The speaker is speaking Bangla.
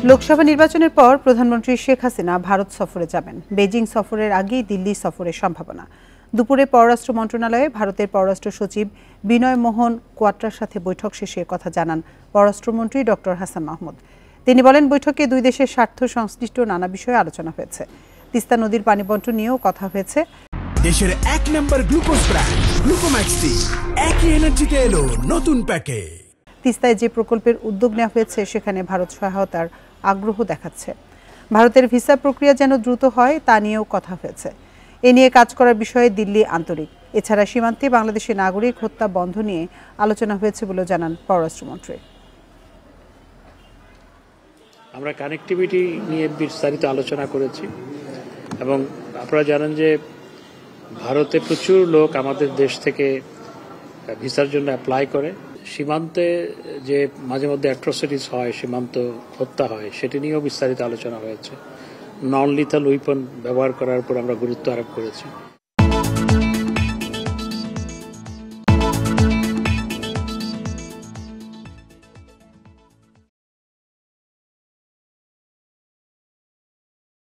লোকসভা নির্বাচনের পর প্রধানমন্ত্রী শেখ হাসিনা ভারত সফরে যাবেন। বেজিং সফরের আগেই দিল্লি সফরের সম্ভাবনা। দুপুরে পররাষ্ট্র মন্ত্রণালয়ে ভারতের পররাষ্ট্র সচিব বিনয় মোহন কোয়াট্রার সাথে বৈঠক শেষে কথা জানান পররাষ্ট্রমন্ত্রী ডক্টর হাসান মাহমুদ। তিনি বলেন, বৈঠকে দুই দেশের স্বার্থ সংশ্লিষ্ট নানা বিষয়ে আলোচনা হয়েছে। তিস্তা নদীর পানি বণ্টন নিয়েও কথা হয়েছে। দেশের এক নম্বর গ্লুকোজ ব্র্যান্ড গ্লুকোম্যাক্স টি একই এনার্জিতে এলো নতুন প্যাকে। তিস্তায় যে প্রকল্পের উদ্যোগ নেওয়া হয়েছে সেখানে ভারত সহায়তার আগ্রহ দেখাচ্ছে। ভারতের ভিসা প্রক্রিয়া যেন দ্রুত হয় তা নিয়েও কথা হয়েছে। এ নিয়ে কাজ করার বিষয়ে দিল্লি আন্তরিক। এছাড়া সীমান্তে বাংলাদেশের নাগরিক হত্যা বন্ধ নিয়ে আলোচনা হয়েছে বলে জানান পররাষ্ট্রমন্ত্রী। আমরা কানেক্টিভিটি নিয়ে বিস্তারিত আলোচনা করেছি এবং আপনারা জানেন যে ভারতে প্রচুর লোক আমাদের দেশ থেকে ভিসার জন্য অ্যাপ্লাই করে। সীমান্তে যে মাঝে মধ্যে অ্যাট্রোসিটিস হয়, সীমান্ত হত্যা হয়, সেটি নিয়েও বিস্তারিত আলোচনা হয়েছে। নন লিথাল উইপন ব্যবহার করার উপর আমরা গুরুত্ব আরোপ করেছি।